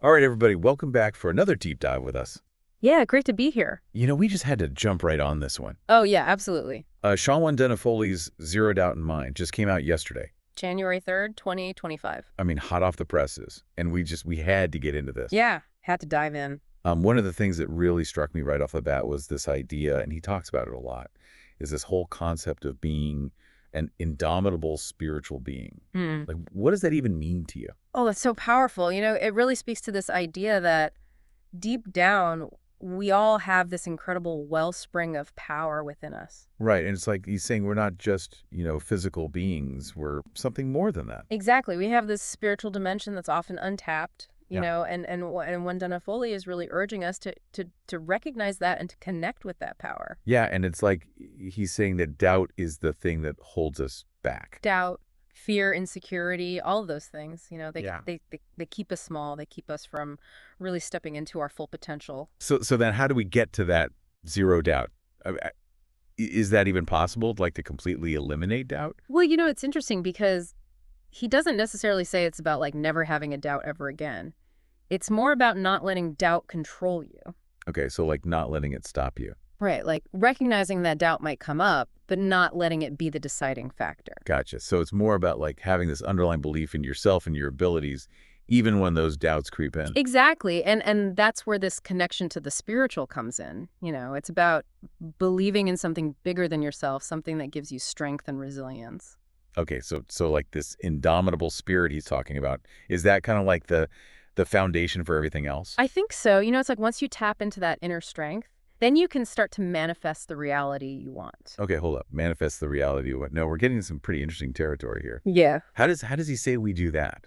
All right, everybody, welcome back for another deep dive with us. Yeah, great to be here. We just had to jump right on this one. Oh, yeah, absolutely. Shawn Wondunna Foley's Zero Doubt in Mind just came out yesterday. January 3rd, 2025. I mean, hot off the presses. And we had to get into this. Yeah, had to dive in. One of the things that really struck me right off the bat was this idea, and he talks about it a lot, is this whole concept of being an indomitable spiritual being. Hmm. Like, what does that even mean to you? Oh, that's so powerful. It really speaks to this idea that deep down, we all have this incredible wellspring of power within us. Right. And it's like he's saying we're not just, physical beings. We're something more than that. Exactly. We have this spiritual dimension that's often untapped, Yeah. and Wondunna Foley is really urging us to recognize that and to connect with that power. Yeah, and it's like he's saying that doubt is the thing that holds us back. Doubt, fear, insecurity, all of those things, they, Yeah. they, they, they keep us small. They keep us from really stepping into our full potential. So then how do we get to that zero doubt? Is that even possible, like to completely eliminate doubt? Well, it's interesting because he doesn't necessarily say it's about like never having a doubt ever again. It's more about not letting doubt control you. Okay, so like not letting it stop you. Right, like recognizing that doubt might come up, but not letting it be the deciding factor. Gotcha. So it's more about like having this underlying belief in yourself and your abilities, even when those doubts creep in. Exactly. And that's where this connection to the spiritual comes in. It's about believing in something bigger than yourself, something that gives you strength and resilience. Okay, so like this indomitable spirit he's talking about, is that kind of like the foundation for everything else? I think so. It's like once you tap into that inner strength, then you can start to manifest the reality you want. Okay, hold up. Manifest the reality. No, we're getting some pretty interesting territory here. Yeah. How does he say we do that?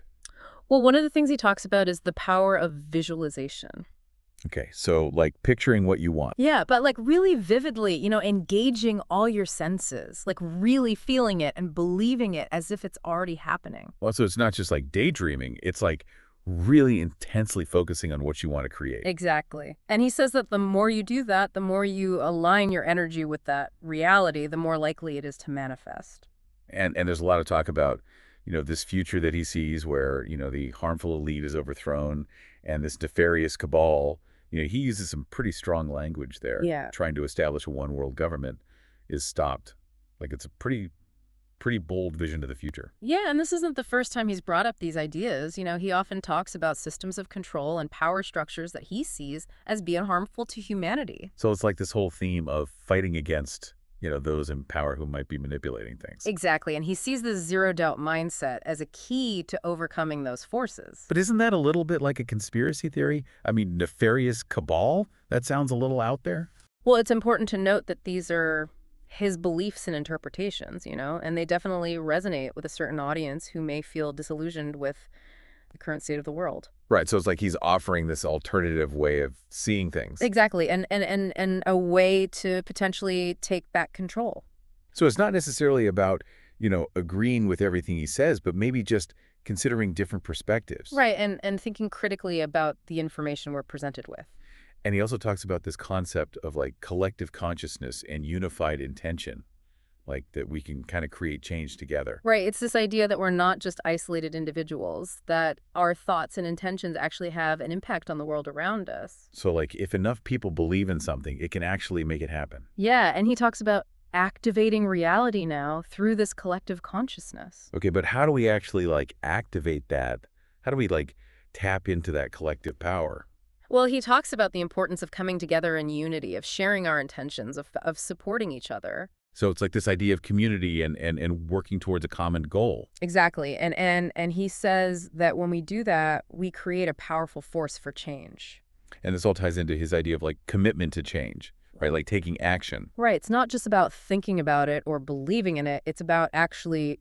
Well, one of the things he talks about is the power of visualization. Okay, so like picturing what you want. Yeah, but like really vividly, engaging all your senses, like really feeling it and believing it as if it's already happening. Well, so it's not just like daydreaming. It's like really intensely focusing on what you want to create. Exactly. And he says that the more you do that, the more you align your energy with that reality, the more likely it is to manifest. And there's a lot of talk about, this future that he sees where, the harmful elite is overthrown and this nefarious cabal, he uses some pretty strong language there. Yeah. Trying to establish a one world government is stopped. Like it's a pretty bold vision to the future. Yeah, and this isn't the first time he's brought up these ideas. He often talks about systems of control and power structures that he sees as being harmful to humanity. So it's like this whole theme of fighting against, those in power who might be manipulating things. Exactly, and he sees this zero-doubt mindset as a key to overcoming those forces. But isn't that a little bit like a conspiracy theory? I mean, nefarious cabal? That sounds a little out there. Well, it's important to note that these are his beliefs and interpretations, and they definitely resonate with a certain audience who may feel disillusioned with the current state of the world. Right, so it's like he's offering this alternative way of seeing things. Exactly, and a way to potentially take back control. So it's not necessarily about, agreeing with everything he says, but maybe just considering different perspectives. Right, and thinking critically about the information we're presented with. And he also talks about this concept of like collective consciousness and unified intention, like that we can kind of create change together. Right, it's this idea that we're not just isolated individuals, that our thoughts and intentions actually have an impact on the world around us. So like if enough people believe in something, it can actually make it happen. Yeah, and he talks about activating reality now through this collective consciousness. Okay, but how do we actually like activate that? How do we like tap into that collective power? Well, he talks about the importance of coming together in unity, of sharing our intentions, of supporting each other. So it's like this idea of community and working towards a common goal. Exactly. And he says that when we do that, we create a powerful force for change. And this all ties into his idea of like commitment to change, right? Like taking action. Right. It's not just about thinking about it or believing in it. It's about actually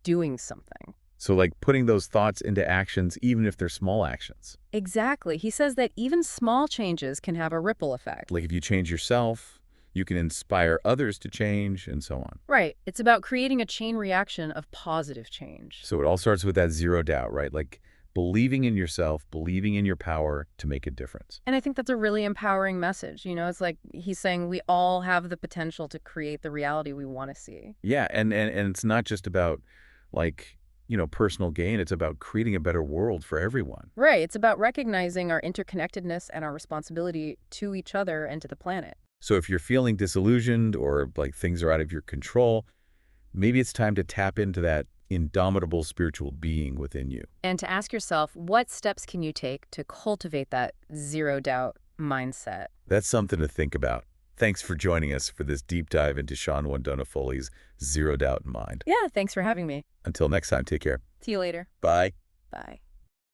doing something. So like putting those thoughts into actions, even if they're small actions. Exactly. He says that even small changes can have a ripple effect. Like if you change yourself, you can inspire others to change and so on. Right. It's about creating a chain reaction of positive change. So it all starts with that zero doubt, right? Like believing in yourself, believing in your power to make a difference. And I think that's a really empowering message. It's like he's saying we all have the potential to create the reality we want to see. Yeah, and it's not just about like personal gain. It's about creating a better world for everyone. Right. It's about recognizing our interconnectedness and our responsibility to each other and to the planet. So if you're feeling disillusioned or like things are out of your control, maybe it's time to tap into that indomitable spiritual being within you. And to ask yourself, what steps can you take to cultivate that zero doubt mindset? That's something to think about. Thanks for joining us for this deep dive into Shawn Wondunna Foley's Zero Doubt in Mind. Yeah, thanks for having me. Until next time, take care. See you later. Bye. Bye.